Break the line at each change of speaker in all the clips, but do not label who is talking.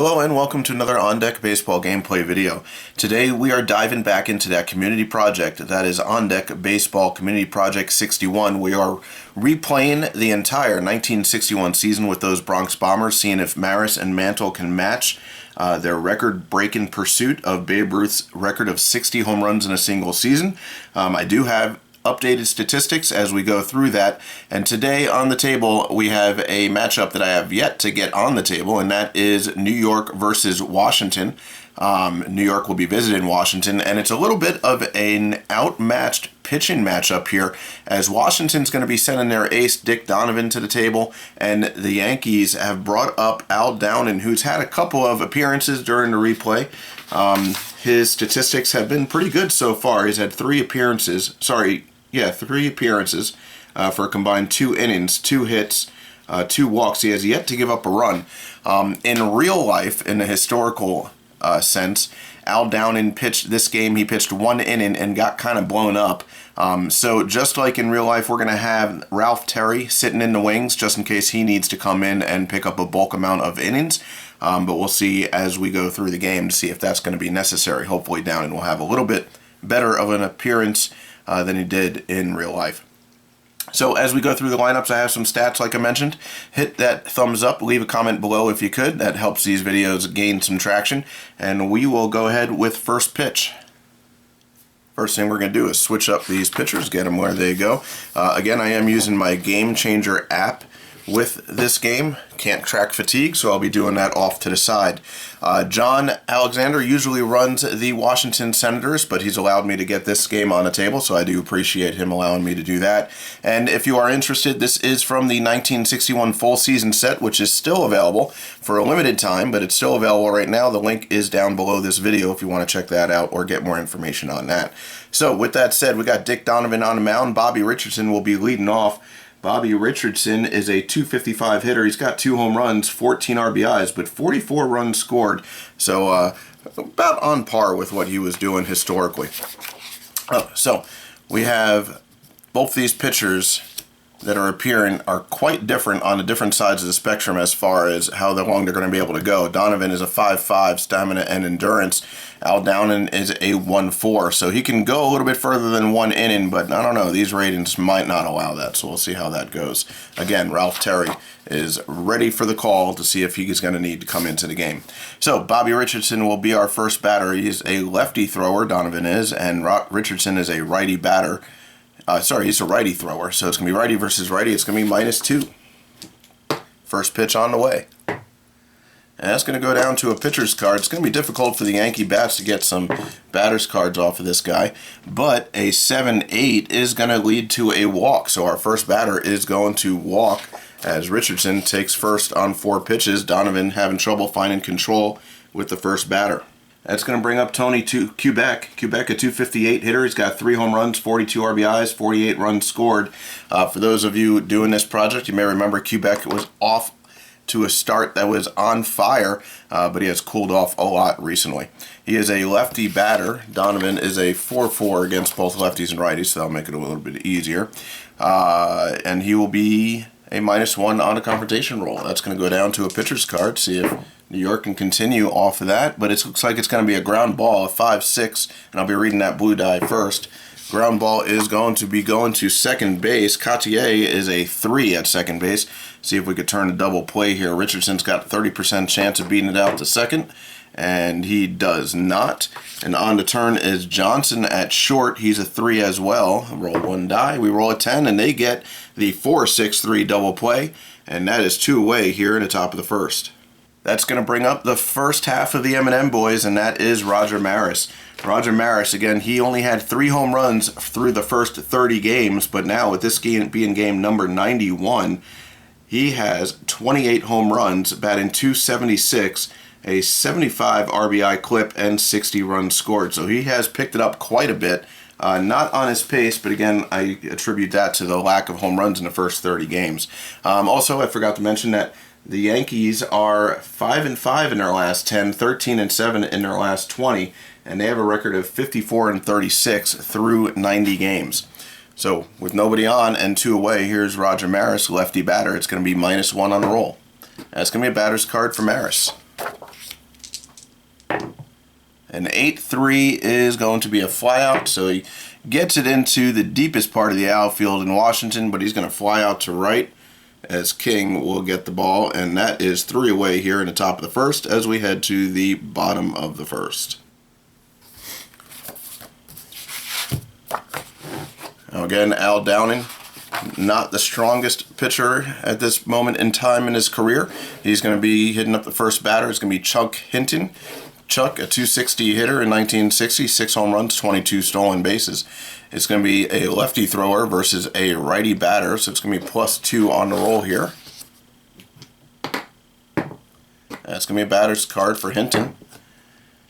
Hello and welcome to another On Deck Baseball gameplay video. Today we are diving back into that community project that is On Deck Baseball Community Project 61. We are replaying the entire 1961 season with those Bronx Bombers, seeing if Maris and Mantle can match their record-breaking pursuit of Babe Ruth's record of 60 home runs in a single season. I do have updated statistics as we go through that, and today on the table we have a matchup that I have yet to get on the table, and that is New York versus Washington. New York will be visiting Washington, and it's a little bit of an outmatched pitching matchup here, as Washington's going to be sending their ace Dick Donovan to the table, and the Yankees have brought up Al Downing, who's had a couple of appearances during the replay. His statistics have been pretty good so far. He's had three appearances for a combined 2 innings, 2 hits, 2 walks. He has yet to give up a run. In real life, in the historical sense, Al Downing pitched this game. He pitched 1 inning and got kind of blown up. So just like in real life, we're going to have Ralph Terry sitting in the wings just in case he needs to come in and pick up a bulk amount of innings. But we'll see as we go through the game to see if that's going to be necessary. Hopefully Downing will have a little bit better of an appearance than he did in real life. So as we go through the lineups, I have some stats like I mentioned. Hit that thumbs up, leave a comment below if you could. That helps these videos gain some traction. And we will go ahead with first pitch. First thing we're going to do is switch up these pitchers, get them where they go. Again, I am using my Game Changer app with this game. Can't track fatigue, so I'll be doing that off to the side. John Alexander usually runs the Washington Senators, but he's allowed me to get this game on the table, so I do appreciate him allowing me to do that. And if you are interested, this is from the 1961 full season set, which is still available for a limited time, but it's still available right now. The link is down below this video if you want to check that out or get more information on that. So with that said, we got Dick Donovan on the mound. Bobby Richardson will be leading off. Bobby Richardson is a .255 hitter. He's got 2 home runs, 14 RBIs, but 44 runs scored. So about on par with what he was doing historically. So we have both these pitchers that are appearing are quite different on the different sides of the spectrum as far as how long they're going to be able to go. Donovan is a 5.5 stamina and endurance. Al Downing is a 1.4, so he can go a little bit further than 1 inning, but I don't know, these ratings might not allow that, so we'll see how that goes. Again, Ralph Terry is ready for the call to see if he's going to need to come into the game. So Bobby Richardson will be our first batter. He's a lefty thrower, Donovan is, and Richardson is a righty batter. He's a righty thrower, so it's going to be righty versus righty. It's going to be -2. First pitch on the way. And that's going to go down to a pitcher's card. It's going to be difficult for the Yankee bats to get some batter's cards off of this guy, but a 7-8 is going to lead to a walk. So our first batter is going to walk as Richardson takes first on 4 pitches. Donovan having trouble finding control with the first batter. That's going to bring up Tony Quebec. Quebec, a .258 hitter. He's got 3 home runs, 42 RBIs, 48 runs scored. For those of you doing this project, you may remember Quebec was off to a start that was on fire, but he has cooled off a lot recently. He is a lefty batter. Donovan is a 4.4 against both lefties and righties, so that'll make it a little bit easier. And he will be a -1 on a confrontation roll. That's going to go down to a pitcher's card, see if New York can continue off of that, but it looks like it's going to be a ground ball, a 5-6, and I'll be reading that blue die first. Ground ball is going to be going to second base. Cartier is a 3 at second base. See if we could turn a double play here. Richardson's got 30% chance of beating it out to second, and he does not. And on the turn is Johnson at short. He's a 3 as well. Roll 1 die. We roll a 10, and they get the 4-6-3 double play, and that is 2 away here in the top of the first. That's going to bring up the first half of the M&M Boys, and that is Roger Maris. Roger Maris, again, he only had 3 home runs through the first 30 games, but now with this game being game number 91, he has 28 home runs, batting .276, a 75 RBI clip, and 60 runs scored. So he has picked it up quite a bit. Not on his pace, but again, I attribute that to the lack of home runs in the first 30 games. Also, I forgot to mention that the Yankees are 5-5 in their last 10, 13-7 in their last 20, and they have a record of 54-36 through 90 games. So with nobody on and 2 away, here's Roger Maris, lefty batter. It's going to be -1 on the roll. That's going to be a batter's card for Maris. An 8-3 is going to be a flyout, so he gets it into the deepest part of the outfield in Washington, but he's going to fly out to right as King will get the ball, and that is 3 away here in the top of the first as we head to the bottom of the first. Now again, Al Downing, not the strongest pitcher at this moment in time in his career. He's going to be hitting up the first batter. It's going to be Chuck Hinton. Chuck, a .260 hitter in 1960, 6 home runs, 22 stolen bases. It's going to be a lefty thrower versus a righty batter, so it's going to be +2 on the roll here. That's going to be a batter's card for Hinton.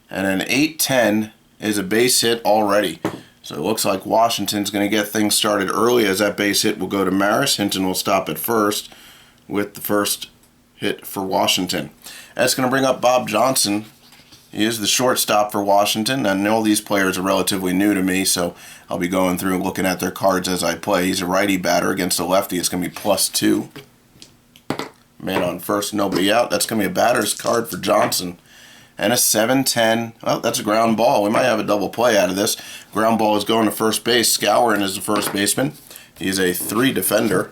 And an 8-10 is a base hit already. So it looks like Washington's going to get things started early as that base hit will go to Maris. Hinton will stop at first with the first hit for Washington. That's going to bring up Bob Johnson. He is the shortstop for Washington, and all these players are relatively new to me, so I'll be going through and looking at their cards as I play. He's a righty batter against a lefty. It's going to be +2. Man on first, nobody out. That's going to be a batter's card for Johnson. And a 7-10. Well, that's a ground ball. We might have a double play out of this. Ground ball is going to first base. Skowron is the first baseman. He's a 3 defender.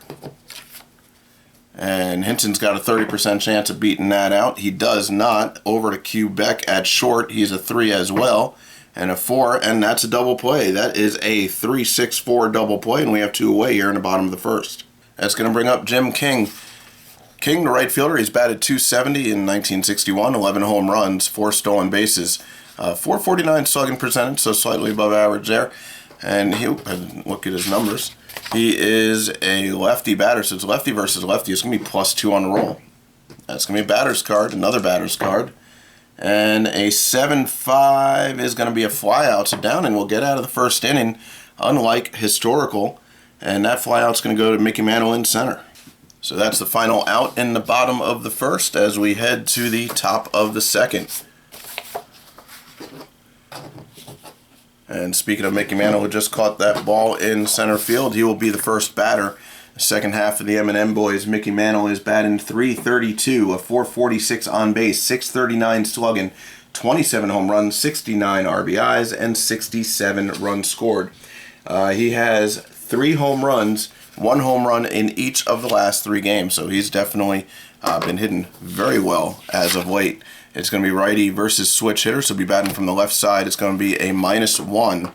And Hinton's got a 30% chance of beating that out. He does not. Over to Q Beck at short. He's a 3 as well. And a 4, and that's a double play. That is a 3-6-4 double play, and we have 2 away here in the bottom of the first. That's going to bring up Jim King. King, the right fielder, he's batted .270 in 1961, 11 home runs, 4 stolen bases, .449 slugging percentage, so slightly above average there. And look at his numbers. He is a lefty batter, so it's lefty versus lefty. It's going to be +2 on the roll. That's going to be a batter's card, another batter's card. And a 7-5 is going to be a flyout, so Downing will get out of the first inning, unlike historical. And that flyout's going to go to Mickey Mantle in center. So that's the final out in the bottom of the first as we head to the top of the second. And speaking of Mickey Mantle, who just caught that ball in center field, he will be the first batter. The second half of the M&M Boys, Mickey Mantle is batting .332, a .446 on base, .639 slugging, 27 home runs, 69 RBIs, and 67 runs scored. He has 3 home runs, 1 home run in each of the last 3 games, so he's definitely been hitting very well as of late. It's going to be righty versus switch hitter, so he'll be batting from the left side. It's going to be a -1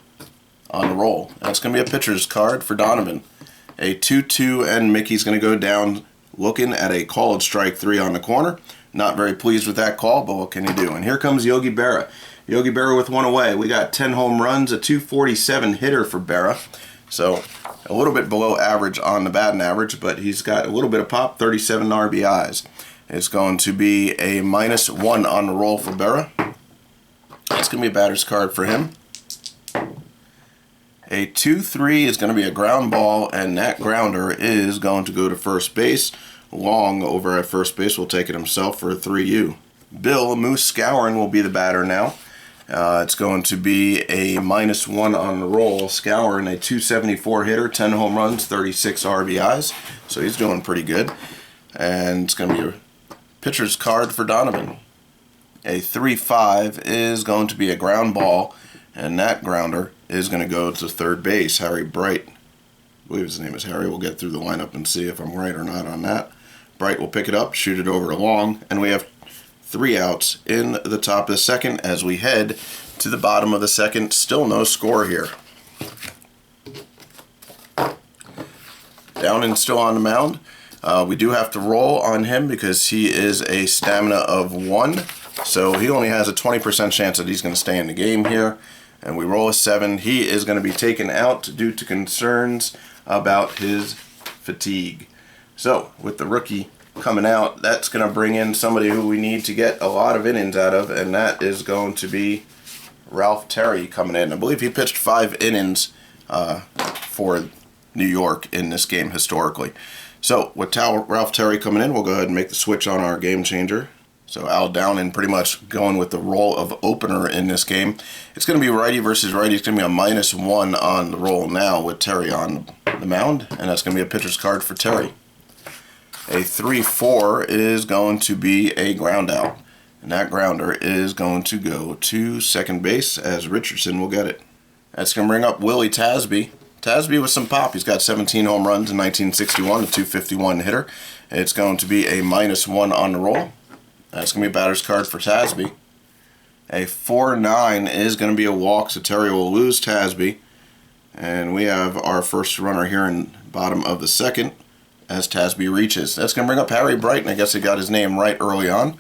on the roll. That's going to be a pitcher's card for Donovan. A 2-2, and Mickey's going to go down looking at a called strike 3 on the corner. Not very pleased with that call, but what can you do? And here comes Yogi Berra. Yogi Berra with 1 away. We got 10 home runs, a .247 hitter for Berra. So a little bit below average on the batting average, but he's got a little bit of pop, 37 RBIs. It's going to be a -1 on the roll for Berra. It's going to be a batter's card for him. A 2-3 is going to be a ground ball, and that grounder is going to go to first base. Long over at first base will take it himself for a 3-U. Bill Moose Skowron will be the batter now. It's going to be a -1 on the roll. Skowron, a .274 hitter, 10 home runs, 36 RBIs. So he's doing pretty good. And it's going to be a pitcher's card for Donovan. A 3-5 is going to be a ground ball, and that grounder is going to go to third base. Harry Bright, I believe his name is Harry. We'll get through the lineup and see if I'm right or not on that. Bright will pick it up, shoot it over to long, and we have 3 outs in the top of the second as we head to the bottom of the second. Still no score here. Downing still on the mound. We do have to roll on him because he is a stamina of 1. So he only has a 20% chance that he's going to stay in the game here. And we roll a 7. He is going to be taken out due to concerns about his fatigue. So with the rookie coming out, that's going to bring in somebody who we need to get a lot of innings out of, and that is going to be Ralph Terry coming in. I believe he pitched 5 innings for New York in this game historically. So with Ralph Terry coming in, we'll go ahead and make the switch on our game changer. So Al Downing pretty much going with the role of opener in this game. It's going to be righty versus righty. It's going to be a -1 on the roll now with Terry on the mound, and that's going to be a pitcher's card for Terry. A 3-4 is going to be a ground out. And that grounder is going to go to second base as Richardson will get it. That's going to bring up Willie Tasby. Tasby with some pop. He's got 17 home runs in 1961, a 251 hitter. It's going to be a -1 on the roll. That's going to be a batter's card for Tasby. A 4-9 is going to be a walk, so Terry will lose Tasby. And we have our first runner here in bottom of the second as Tasby reaches. That's going to bring up Harry Brighton. I guess he got his name right early on.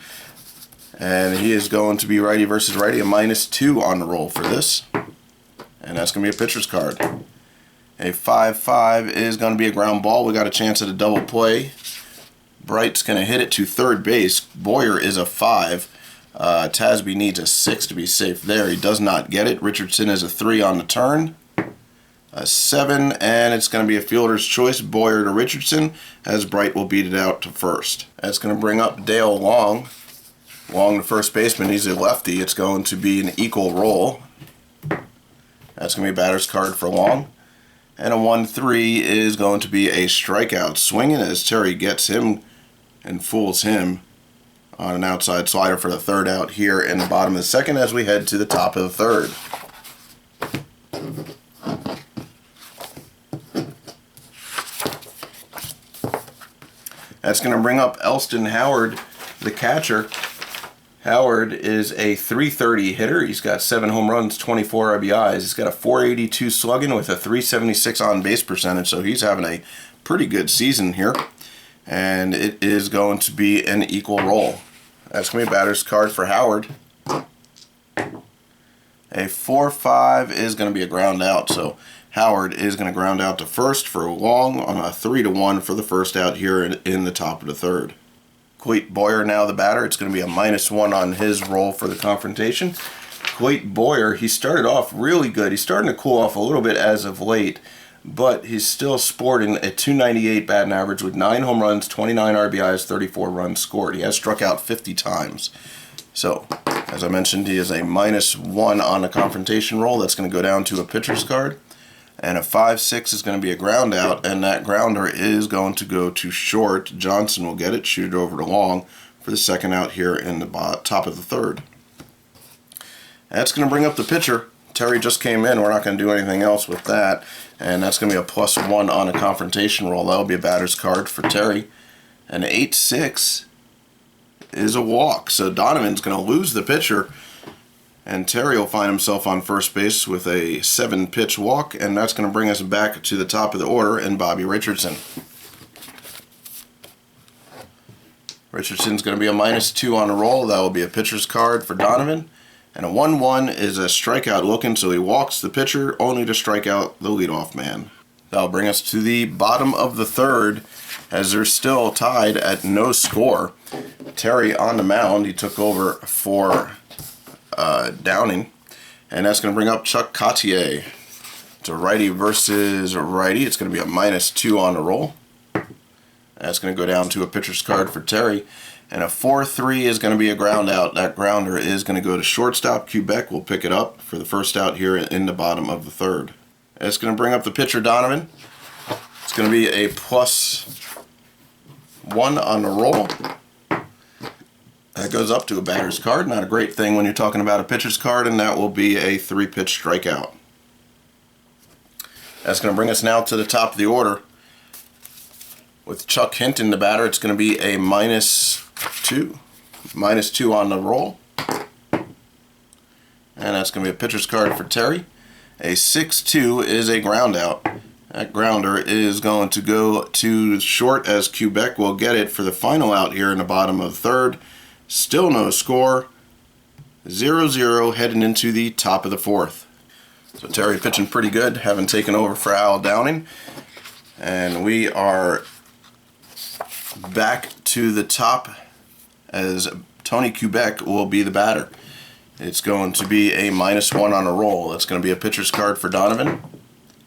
And he is going to be righty versus righty, a -2 on the roll for this. And that's going to be a pitcher's card. A 5-5 is going to be a ground ball. We got a chance at a double play. Bright's going to hit it to third base. Boyer is a 5. Tasby needs a 6 to be safe there. He does not get it. Richardson is a 3 on the turn. A 7, and it's going to be a fielder's choice. Boyer to Richardson, as Bright will beat it out to first. That's going to bring up Dale Long. Long the first baseman, he's a lefty. It's going to be an equal roll. That's going to be a batter's card for Long. And a 1-3 is going to be a strikeout. Swinging as Terry gets him and fools him on an outside slider for the third out here in the bottom of the second as we head to the top of the third. That's going to bring up Elston Howard, the catcher. Howard is a .330 hitter. He's got 7 home runs, 24 RBIs. He's got a .482 slugging with a .376 on base percentage, so he's having a pretty good season here. And it is going to be an equal roll. That's going to be a batter's card for Howard. A 4-5 is going to be a ground out, so Howard is going to ground out to first for Long on a 3-1 for the first out here in the top of the third. Coit Boyer now the batter. It's going to be a -1 on his roll for the confrontation. Coit Boyer, he started off really good. He's starting to cool off a little bit as of late, but he's still sporting a .298 batting average with 9 home runs, 29 RBIs, 34 runs scored. He has struck out 50 times. So, as I mentioned, he is a -1 on the confrontation roll. That's going to go down to a pitcher's card. And a 5-6 is going to be a ground out, and that grounder is going to go to short. Johnson will get it, shoot it over to Long for the second out here in the top of the third. That's going to bring up the pitcher. Terry just came in. We're not going to do anything else with that. And that's going to be a +1 on a confrontation roll. That'll be a batter's card for Terry. An 8-6 is a walk. So Donovan's going to lose the pitcher. And Terry will find himself on first base with a 7-pitch walk, and that's going to bring us back to the top of the order and Bobby Richardson. Richardson's going to be a -2 on the roll. That will be a pitcher's card for Donovan. And a 1-1 is a strikeout looking, so he walks the pitcher only to strike out the leadoff man. That'll bring us to the bottom of the third as they're still tied at no score. Terry on the mound. He took over for Downing, and that's going to bring up Chuck Cotier. It's a righty versus righty. It's going to be a -2 on the roll. That's going to go down to a pitcher's card for Terry, and a 4-3 is going to be a ground out. That grounder is going to go to shortstop. Quebec will pick it up for the first out here in the bottom of the third. It's going to bring up the pitcher Donovan. It's going to be a +1 on the roll. That goes up to a batter's card. Not a great thing when you're talking about a pitcher's card, and that will be a 3-pitch strikeout. That's going to bring us now to the top of the order. With Chuck Hinton, the batter, it's going to be a -2. -2 on the roll. And that's going to be a pitcher's card for Terry. A 6-2 is a ground out. That grounder is going to go to short as Quebec will get it for the final out here in the bottom of the third. Still no score. 0-0 heading into the top of the fourth. So Terry pitching pretty good, having taken over for Al Downing. And we are back to the top as Tony Quebec will be the batter. It's going to be a -1 on a roll. That's going to be a pitcher's card for Donovan.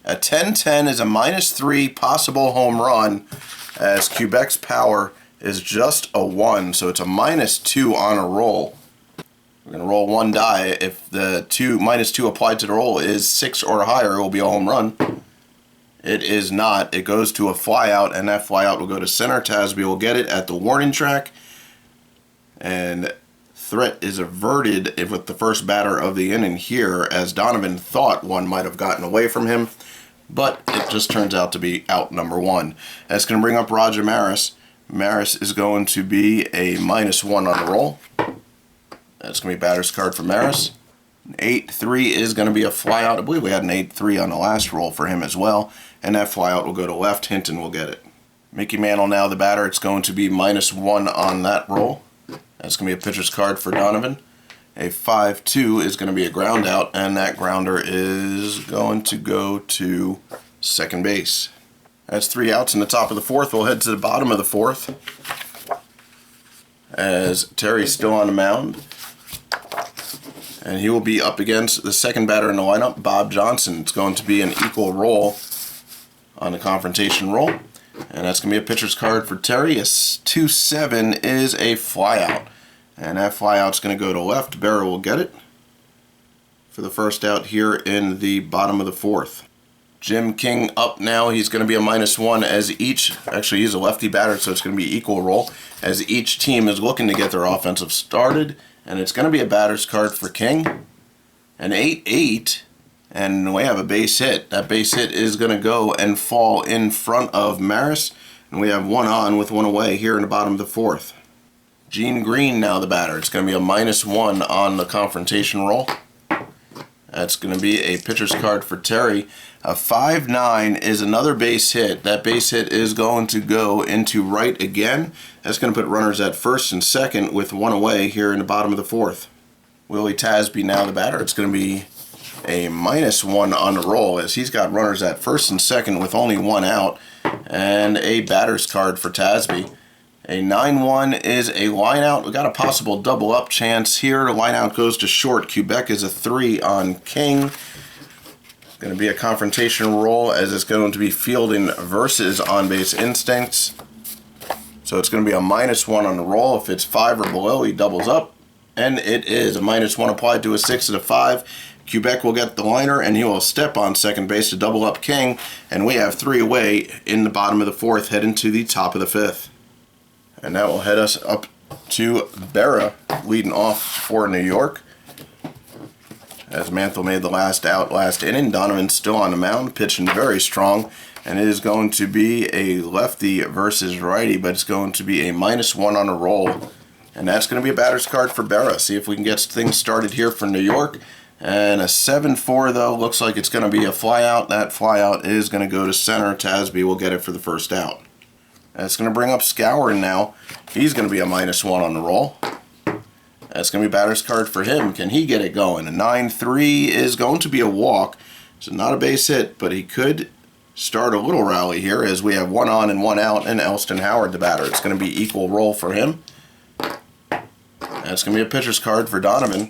A 10-10 is a -3 possible home run as Quebec's power is just a 1, so it's a -2 on a roll. We're going to roll one die. If the -2 applied to the roll is 6 or higher, it will be a home run. It is not. It goes to a flyout, and that flyout will go to center. Tasby will get it at the warning track. And threat is averted with the first batter of the inning here, as Donovan thought one might have gotten away from him, but it just turns out to be out number 1. That's going to bring up Roger Maris. Maris is going to be a -1 on the roll. That's going to be batter's card for Maris. 8-3 is going to be a flyout. I believe we had an 8-3 on the last roll for him as well, and that flyout will go to left. Hinton will get it. Mickey Mantle now the batter. It's going to be -1 on that roll. That's going to be a pitcher's card for Donovan. A 5-2 is going to be a ground out, and that grounder is going to go to second base. That's 3 outs in the top of the 4th. We'll head to the bottom of the 4th, as Terry's still on the mound. And he will be up against the second batter in the lineup, Bob Johnson. It's going to be an equal roll on the confrontation roll. And that's going to be a pitcher's card for Terry. A 2-7 is a flyout. And that flyout's going to go to left. Berra will get it for the first out here in the bottom of the 4th. Jim King up now. He's going to be a -1 as each, actually he's a lefty batter, so it's going to be equal roll, as each team is looking to get their offensive started. And it's going to be a batter's card for King. An 8-8, and we have a base hit. That base hit is going to go and fall in front of Maris, and we have 1 on with 1 away here in the bottom of the 4th. Gene Green now the batter. It's going to be a -1 on the confrontation roll. That's going to be a pitcher's card for Terry. A 5-9 is another base hit. That base hit is going to go into right again. That's going to put runners at first and second with 1 away here in the bottom of the 4th. Willie Tasby now the batter. It's going to be a -1 on the roll, as he's got runners at first and second with only 1 out, and a batter's card for Tasby. A 9-1 is a line out. We got a possible double up chance here. The line out goes to short. Quebec is a 3 on King. Going to be a confrontation roll, as it's going to be fielding versus on base instincts. So it's going to be a -1 on the roll. If it's 5 or below, he doubles up, and it is a -1 applied to a 6 and a 5. Quebec will get the liner, and he will step on second base to double up King, and we have 3 away in the bottom of the 4th, heading to the top of the 5th. And that will head us up to Berra leading off for New York, as Mantle made the last out last inning. Donovan's still on the mound, pitching very strong, and it is going to be a lefty versus righty, but it's going to be a -1 on a roll, and that's going to be a batter's card for Berra. See if we can get things started here for New York. And a 7-4 though, looks like it's going to be a flyout. That flyout is going to go to center. Tasby will get it for the first out. That's going to bring up Scourin now. He's going to be a -1 on the roll. That's going to be a batter's card for him. Can he get it going? A 9-3 is going to be a walk. So not a base hit, but he could start a little rally here, as we have 1 on and 1 out, and Elston Howard the batter. It's going to be equal roll for him. That's going to be a pitcher's card for Donovan.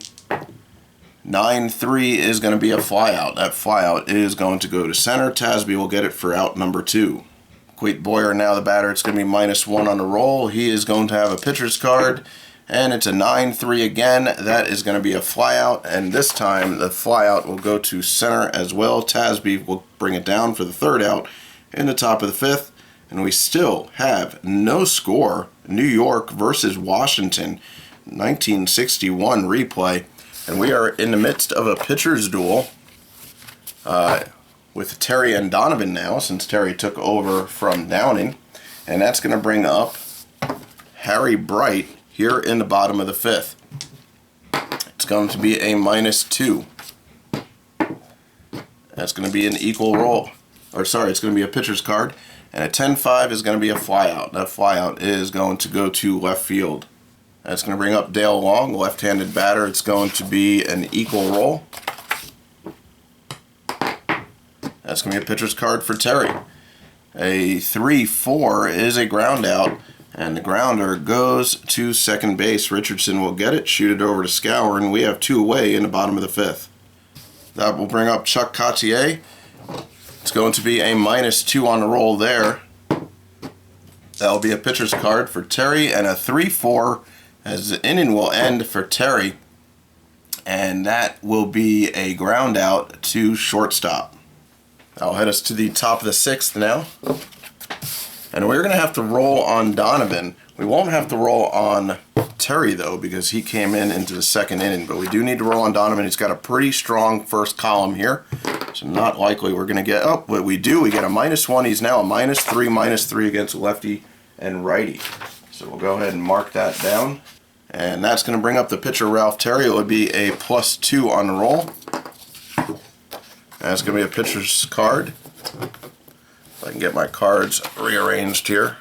9-3 is going to be a flyout. That flyout is going to go to center. Tasby will get it for out number 2. Quate Boyer now the batter. It's going to be -1 on the roll. He is going to have a pitcher's card, and it's a 9-3 again. That is going to be a flyout, and this time the flyout will go to center as well. Tasby will bring it down for the 3rd out in the top of the 5th, and we still have no score. New York versus Washington, 1961 replay, and we are in the midst of a pitcher's duel with Terry and Donovan now, since Terry took over from Downing, and that's going to bring up Harry Bright here in the bottom of the 5th. It's going to be a -2. That's going to be an equal roll. It's going to be a pitcher's card. And a 10-5 is going to be a flyout. That flyout is going to go to left field. That's going to bring up Dale Long, left-handed batter. It's going to be an equal roll. That's going to be a pitcher's card for Terry. A 3-4 is a ground out, and the grounder goes to second base. Richardson will get it, shoot it over to Scour, and we have 2 away in the bottom of the 5th. That will bring up Chuck Cotier. It's going to be a -2 on the roll there. That'll be a pitcher's card for Terry, and a 3-4 as the inning will end for Terry, and that will be a ground out to shortstop. That'll head us to the top of the 6th now. And we're going to have to roll on Donovan. We won't have to roll on Terry, though, because he came into the second inning. But we do need to roll on Donovan. He's got a pretty strong first column here. So not likely we're going to get... Oh, what we do, we get a -1. He's now a -3 against lefty and righty. So we'll go ahead and mark that down. And that's going to bring up the pitcher, Ralph Terry. It would be a +2 on the roll. That's going to be a pitcher's card. If I can get my cards rearranged here.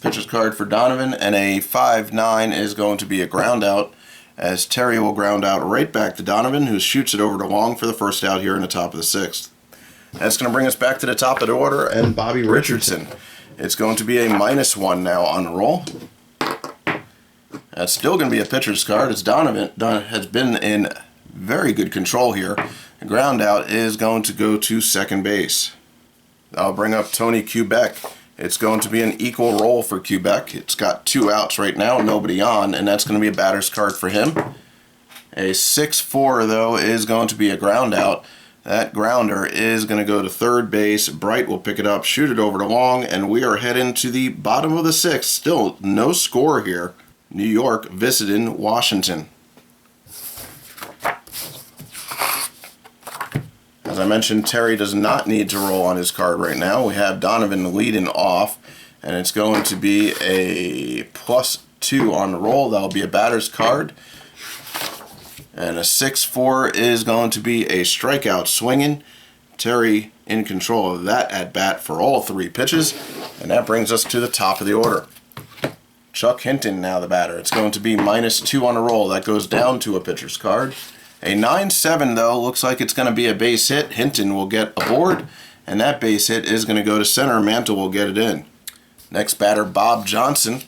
Pitcher's card for Donovan, and a 5-9 is going to be a ground out, as Terry will ground out right back to Donovan, who shoots it over to Wong for the first out here in the top of the 6th. That's going to bring us back to the top of the order, and Bobby Richardson. It's going to be a -1 now on the roll. That's still going to be a pitcher's card, as Donovan has been in very good control here. The ground out is going to go to second base. I'll bring up Tony Quebec. It's going to be an equal roll for Quebec. It's got 2 outs right now, nobody on, and that's going to be a batter's card for him. A 6-4, though, is going to be a ground out. That grounder is going to go to third base. Bright will pick it up, shoot it over to Wong, and we are heading to the bottom of the 6th. Still no score here. New York visiting Washington. As I mentioned, Terry does not need to roll on his card right now. We have Donovan leading off, and it's going to be a +2 on the roll. That'll be a batter's card. And a 6-4 is going to be a strikeout swinging. Terry in control of that at bat for all 3 pitches. And that brings us to the top of the order. Chuck Hinton now the batter. It's going to be -2 on the roll. That goes down to a pitcher's card. A 9-7, though, looks like it's going to be a base hit. Hinton will get aboard, and that base hit is going to go to center. Mantle will get it in. Next batter, Bob Johnson.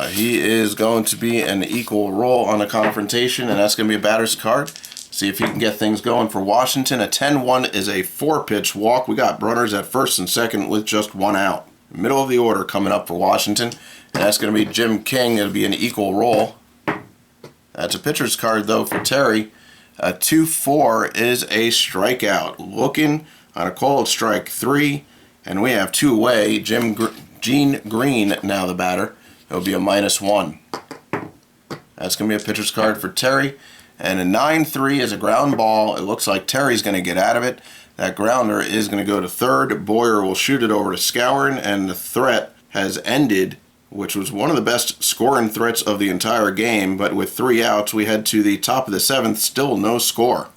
He is going to be an equal roll on a confrontation, and that's going to be a batter's card. See if he can get things going for Washington. A 10-1 is a 4-pitch walk. We got runners at first and second with just 1 out. Middle of the order coming up for Washington, and that's going to be Jim King. It'll be an equal roll. That's a pitcher's card, though, for Terry. A 2-4 is a strikeout. Looking on a cold strike 3, and we have 2 away. Gene Green now the batter. It'll be a -1. That's going to be a pitcher's card for Terry. And a 9-3 is a ground ball. It looks like Terry's going to get out of it. That grounder is going to go to third. Boyer will shoot it over to Skowron, and the threat has ended, which was one of the best scoring threats of the entire game. But with 3 outs, we head to the top of the 7th, still no score.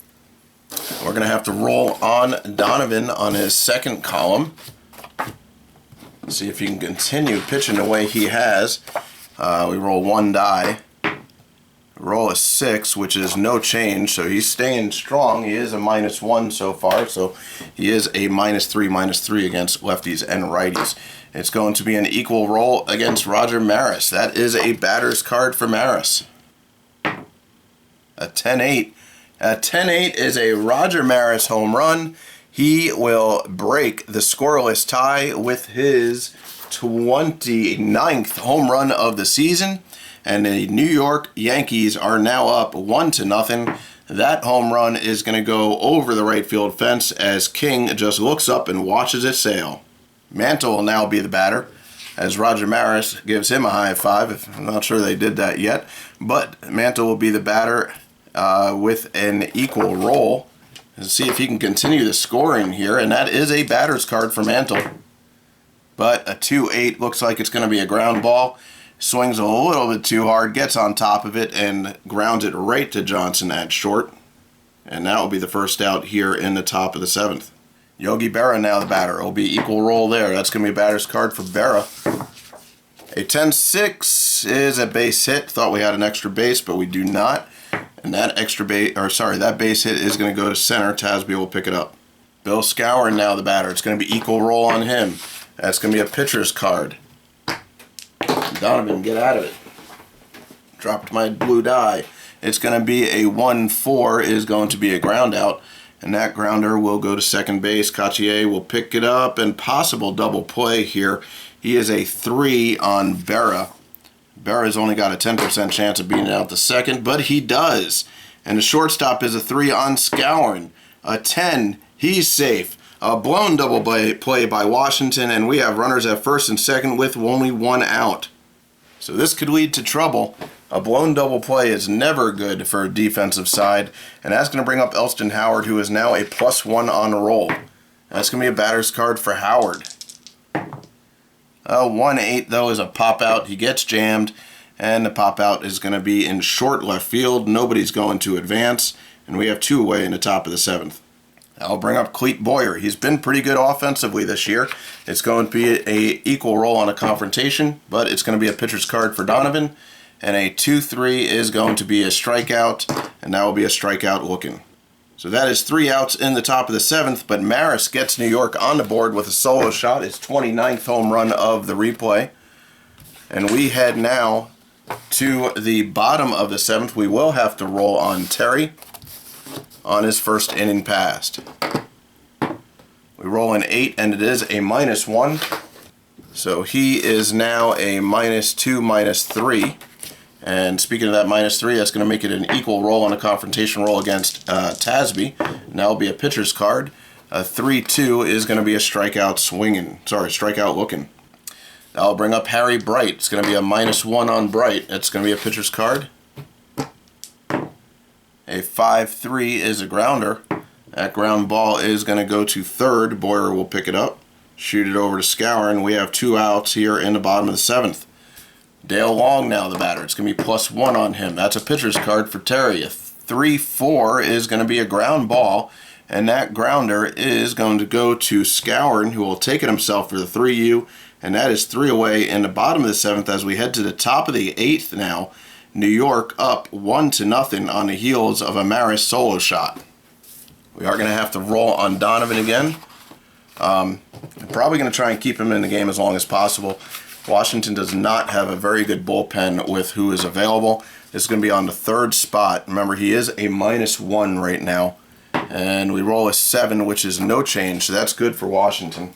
We're going to have to roll on Donovan on his second column. See if he can continue pitching the way he has. We roll 1 die. Roll a 6, which is no change, so he's staying strong. He is a -1 so far, so he is a -3 against lefties and righties. It's going to be an equal roll against Roger Maris. That is a batter's card for Maris. A 10-8. A 10-8 is a Roger Maris home run. He will break the scoreless tie with his 29th home run of the season. And the New York Yankees are now up 1-0. That home run is going to go over the right field fence as King just looks up and watches it sail. Mantle will now be the batter as Roger Maris gives him a high five. I'm not sure they did that yet, but Mantle will be the batter with an equal roll. And see if he can continue the scoring here, and that is a batter's card for Mantle. But a 2-8 looks like it's going to be a ground ball. Swings a little bit too hard, gets on top of it, and grounds it right to Johnson at short. And that will be the first out here in the top of the 7th. Yogi Berra now the batter. It'll be equal roll there. That's going to be a batter's card for Berra. A 10-6 is a base hit. Thought we had an extra base, but we do not. And that that base hit is going to go to center. Tasby will pick it up. Bill Skowron now the batter. It's going to be equal roll on him. That's going to be a pitcher's card. Donovan, get out of it. Dropped my blue die. It's going to be a 1-4 is going to be a ground out, and that grounder will go to second base. Cartier will pick it up, and possible double play here. He is a 3 on Berra. Berra's only got a 10% chance of being out to second, but he does. And the shortstop is a 3 on Skowron. A 10, he's safe. A blown double play by Washington, and we have runners at first and second with only one out. So this could lead to trouble. A blown double play is never good for a defensive side, and that's going to bring up Elston Howard, who is now a +1 on the roll. That's going to be a batter's card for Howard. 1-8 though is a pop out. He gets jammed, and the pop out is going to be in short left field. Nobody's going to advance, and we have 2 away in the top of the 7th. I'll bring up Clete Boyer. He's been pretty good offensively this year. It's going to be a equal roll on a confrontation, but it's going to be a pitcher's card for Donovan. And a 2-3 is going to be a strikeout, and that will be a strikeout looking. So that is 3 outs in the top of the 7th, but Maris gets New York on the board with a solo shot, his 29th home run of the replay. And we head now to the bottom of the 7th. We will have to roll on Terry on his first inning passed. We roll an 8, and it is a -1. So he is now a -2, -3. And speaking of that -3, that's going to make it an equal roll on a confrontation roll against Tasby. And that will be a pitcher's card. A 3-2 is going to be a strikeout looking. I'll bring up Harry Bright. It's going to be a -1 on Bright. It's going to be a pitcher's card. A 5-3 is a grounder. That ground ball is going to go to third. Boyer will pick it up, shoot it over to Scour, and we have 2 outs here in the bottom of the 7th. Dale Long now the batter. It's going to be +1 on him. That's a pitcher's card for Terry. A 3-4 is going to be a ground ball, and that grounder is going to go to Scour, who will take it himself for the 3U, and that is 3 away in the bottom of the 7th as we head to the top of the 8th now. New York up 1-0 on the heels of a Maris solo shot. We are going to have to roll on Donovan again. I'm probably going to try and keep him in the game as long as possible. Washington does not have a very good bullpen with who is available. This is going to be on the 3rd spot. Remember, he is a -1 right now. And we roll a 7, which is no change, so that's good for Washington.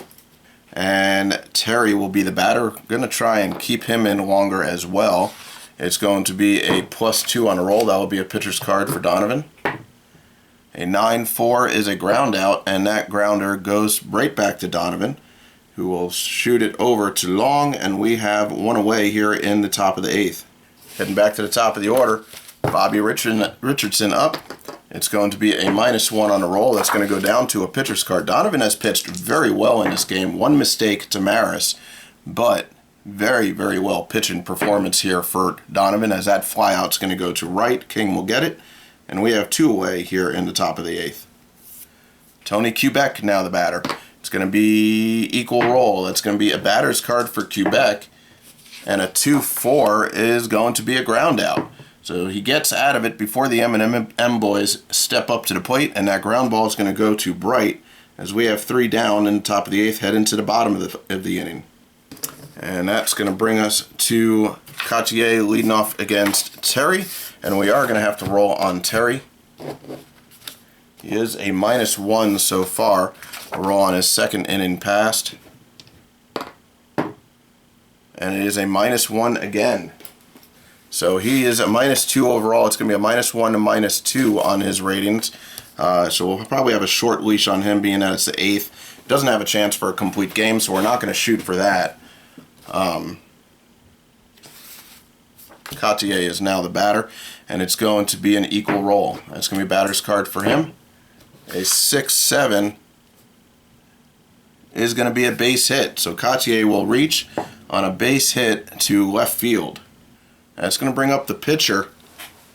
And Terry will be the batter. Going to try and keep him in longer as well. It's going to be a +2 on a roll. That will be a pitcher's card for Donovan. A 9-4 is a ground out, and that grounder goes right back to Donovan, who will shoot it over to Long, and we have 1 away here in the top of the 8th. Heading back to the top of the order, Bobby Richardson up. It's going to be a -1 on the roll. That's going to go down to a pitcher's card. Donovan has pitched very well in this game. 1 mistake to Maris, but very, very well pitching performance here for Donovan, as that flyout's going to go to right. King will get it, and we have 2 away here in the top of the 8th. Tony Quebec now the batter. It's going to be equal roll. It's going to be a batter's card for Quebec, and a 2-4 is going to be a ground out. So he gets out of it before the M&M Boys step up to the plate, and that ground ball is going to go to Bright, as we have 3 down in the top of the 8th, head into the bottom of the inning. And that's going to bring us to Cartier leading off against Terry, and we are going to have to roll on Terry. He is a -1 so far. We'll roll on his 2nd inning passed, and it is a -1 again. So he is a -2 overall. It's going to be a -1 to -2 on his ratings. So we'll probably have a short leash on him, being that it's the 8th. Doesn't have a chance for a complete game, so we're not going to shoot for that. Cartier is now the batter, and it's going to be an equal roll. That's going to be a batter's card for him. A 6-7 is going to be a base hit. So Cartier will reach on a base hit to left field. That's going to bring up the pitcher,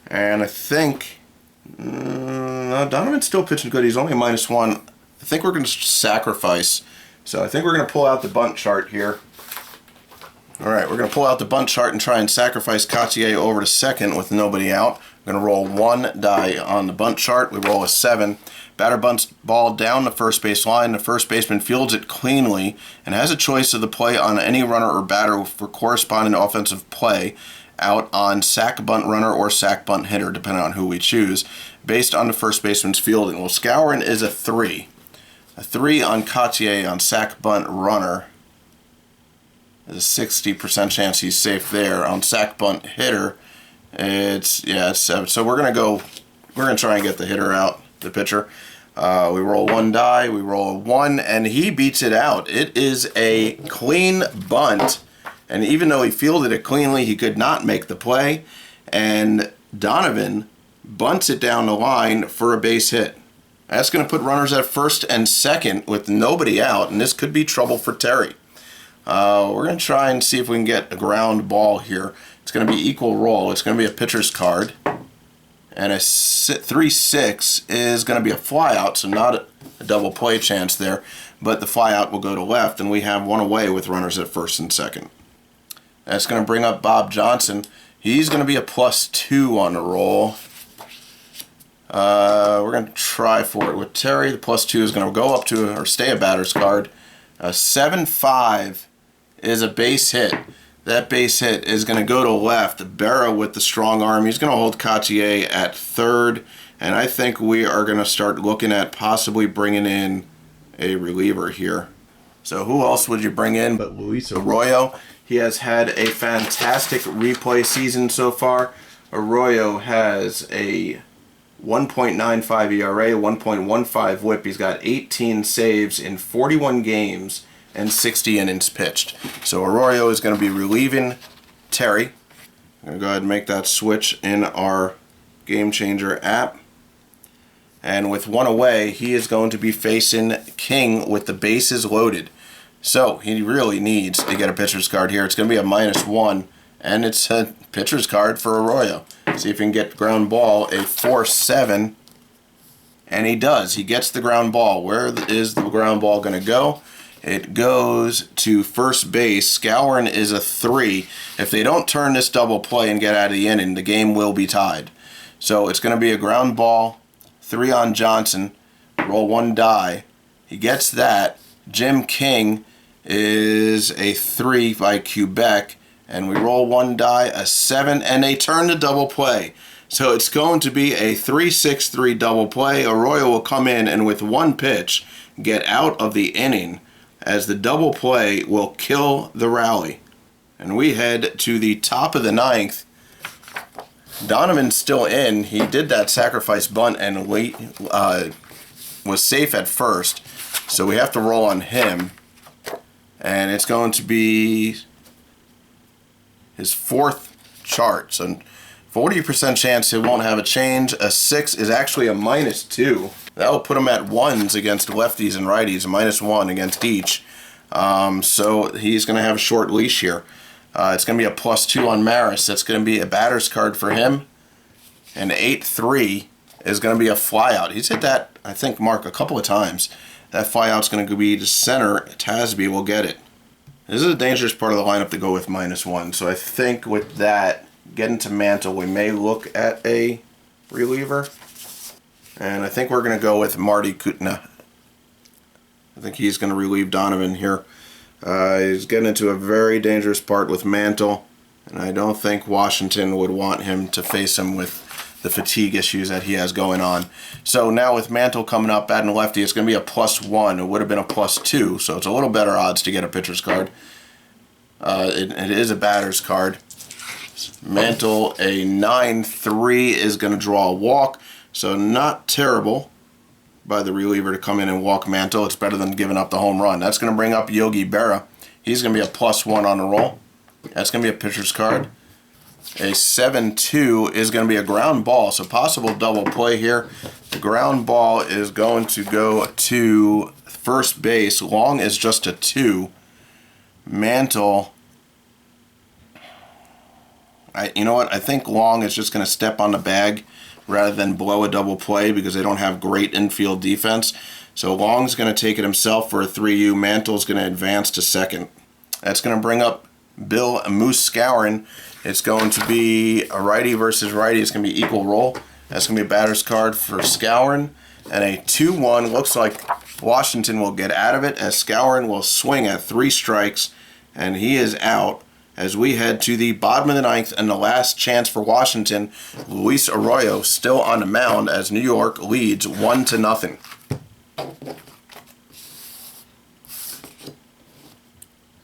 and I think Donovan's still pitching good. He's only a -1. I think we're going to sacrifice. So I think we're going to pull out the bunt chart here. Alright, we're going to pull out the bunt chart and try and sacrifice Cartier over to second with nobody out. We're going to roll 1 die on the bunt chart. We roll a 7. Batter bunts ball down the first base line. The first baseman fields it cleanly and has a choice of the play on any runner or batter for corresponding offensive play out on sack bunt runner or sack bunt hitter, depending on who we choose, based on the first baseman's fielding. Well, Scourin is a 3. A 3 on Cartier on sack bunt runner. There's a 60% chance he's safe there. On sack bunt hitter, it's 7. So we're gonna try and get the hitter out, the pitcher. We roll one die, we roll a 1, and he beats it out. It is a clean bunt, and even though he fielded it cleanly, he could not make the play, and Donovan bunts it down the line for a base hit. That's going to put runners at first and second with nobody out, and this could be trouble for Terry. We're going to try and see if we can get a ground ball here. It's going to be equal roll. It's going to be a pitcher's card. And a 3-6 is going to be a flyout, so not a double play chance there. But the flyout will go to left, and we have one away with runners at first and second. That's going to bring up Bob Johnson. He's going to be a +2 on the roll. We're going to try for it with Terry. The +2 is going to go up to or stay a batter's card. A 7-5 is a base hit. That base hit is going to go to left. Berra with the strong arm. He's going to hold Cartier at third. And I think we are going to start looking at possibly bringing in a reliever here. So who else would you bring in but Luis Arroyo? He has had a fantastic replay season so far. Arroyo has a 1.95 ERA, 1.15 whip. He's got 18 saves in 41 games and 60 innings pitched. So Arroyo is going to be relieving Terry. I'm going to go ahead and make that switch in our Game Changer app. And with one away, he is going to be facing King with the bases loaded. So he really needs to get a pitcher's card here. It's going to be a -1, and it's a pitcher's card for Arroyo. See if he can get ground ball, a 4-7, and he does. He gets the ground ball. Where is the ground ball going to go? It goes to first base. Scourin is a 3. If they don't turn this double play and get out of the inning, the game will be tied. So it's going to be a ground ball, 3 on Johnson. Roll one die. He gets that. Jim King is a 3 by Quebec. And we roll one die, a 7, and they turn the double play. So it's going to be a 3-6-3 double play. Arroyo will come in and with one pitch get out of the inning as the double play will kill the rally. And we head to the top of the 9th. Donovan's still in. He did that sacrifice bunt and was safe at first. So we have to roll on him. And it's going to be his 4th chart. So 40% chance he won't have a change. A 6 is actually a -2. That will put him at 1s against lefties and righties, a -1 against each. So he's going to have a short leash here. It's going to be a +2 on Maris. That's going to be a batter's card for him. And 8-3 is going to be a flyout. He's hit that, I think, mark a couple of times. That flyout's going to be to center. Tasby will get it. This is a dangerous part of the lineup to go with -1. So I think with that, getting to Mantle, we may look at a reliever. And I think we're going to go with Marty Kutna. I think he's going to relieve Donovan here. He's getting into a very dangerous part with Mantle. And I don't think Washington would want him to face him with the fatigue issues that he has going on. So now with Mantle coming up, batting lefty, it's going to be a +1. It would have been a +2, so it's a little better odds to get a pitcher's card. It is a batter's card. Mantle, a 9-3 is going to draw a walk, so not terrible by the reliever to come in and walk Mantle. It's better than giving up the home run. That's going to bring up Yogi Berra. He's going to be a +1 on the roll. That's going to be a pitcher's card. A 7-2 is going to be a ground ball, so possible double play here. The ground ball is going to go to first base. Long is just a 2. Mantle, you know what? I think Long is just going to step on the bag rather than blow a double play because they don't have great infield defense. So Long's going to take it himself for a 3U. Mantle's going to advance to second. That's going to bring up Bill Moose Scourin. It's going to be a righty versus righty. It's going to be equal roll. That's going to be a batter's card for Scourin. And a 2-1. Looks like Washington will get out of it as Scourin will swing at 3 strikes. And he is out as we head to the bottom of the 9th and the last chance for Washington. Luis Arroyo still on the mound as New York leads 1-0.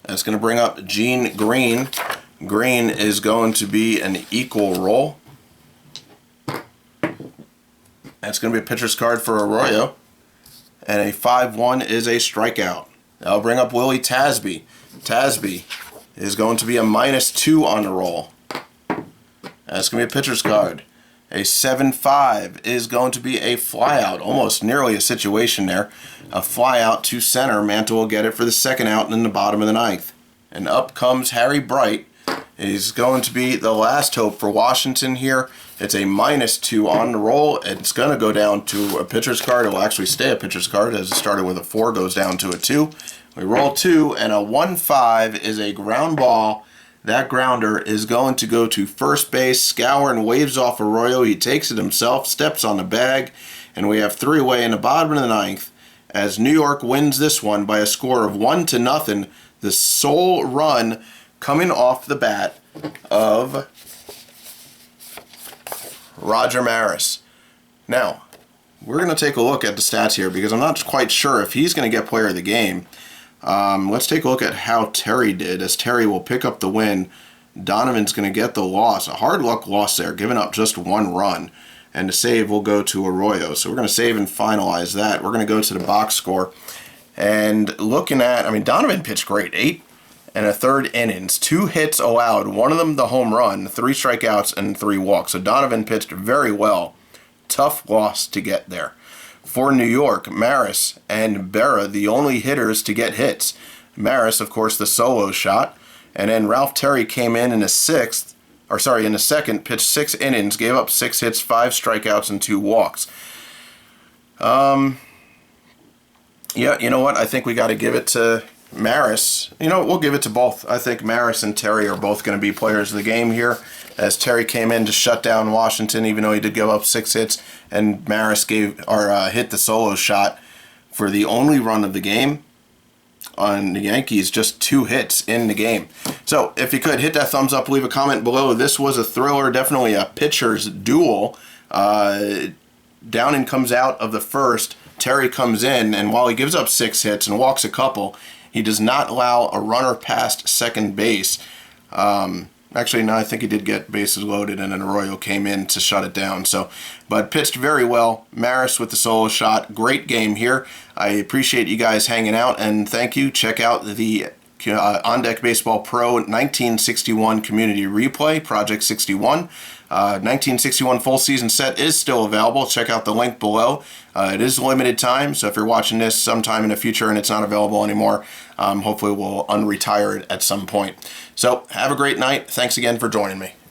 That's going to bring up Gene Green. Green is going to be an equal roll. That's going to be a pitcher's card for Arroyo. and a 5-1 is a strikeout. I'll bring up Willie Tasby. Tasby is going to be a -2 on the roll. That's going to be a pitcher's card. A 7-5 is going to be a flyout. Almost nearly a situation there. A flyout to center. Mantle will get it for the second out in the bottom of the ninth. And up comes Harry Bright. He's going to be the last hope for Washington here. It's a -2 on the roll. It's going to go down to a pitcher's card. It will actually stay a pitcher's card as it started with a 4, goes down to a 2. We roll 2, and a 1-5 is a ground ball. That grounder is going to go to first base. Scour waves off Arroyo. He takes it himself, steps on the bag, and we have 3 away in the bottom of the ninth as New York wins this one by a score of 1-0. The sole run coming off the bat of Roger Maris. Now, we're going to take a look at the stats here because I'm not quite sure if he's going to get player of the game. Let's take a look at how Terry did, as Terry will pick up the win. Donovan's going to get the loss. A hard luck loss there, giving up just 1 run. And the save will go to Arroyo. So we're going to save and finalize that. We're going to go to the box score. And looking at, Donovan pitched great. 8 1/3 innings, 2 hits allowed, one of them the home run, 3 strikeouts, and 3 walks. So Donovan pitched very well. Tough loss to get there. For New York, Maris and Berra, the only hitters to get hits. Maris, of course, the solo shot. And then Ralph Terry came in the second, pitched 6 innings, gave up 6 hits, 5 strikeouts, and 2 walks. Yeah, you know what? I think we got to give it to Maris. We'll give it to both. I think Maris and Terry are both going to be players of the game here, as Terry came in to shut down Washington, even though he did give up 6 hits, and Maris hit the solo shot for the only run of the game on the Yankees, just 2 hits in the game. So if you could hit that thumbs up, leave a comment below. This was a thriller, definitely a pitcher's duel. Downing comes out of the first. Terry comes in, and while he gives up 6 hits and walks a couple, he does not allow a runner past second base. Actually, no, I think he did get bases loaded, and then Arroyo came in to shut it down. But pitched very well. Maris with the solo shot. Great game here. I appreciate you guys hanging out, and thank you. Check out the On Deck Baseball Pro 1961 Community Replay, Project 61. 1961 full season set is still available. Check out the link below. It is limited time, so if you're watching this sometime in the future and it's not available anymore, hopefully we'll unretire it at some point. So have a great night. Thanks again for joining me.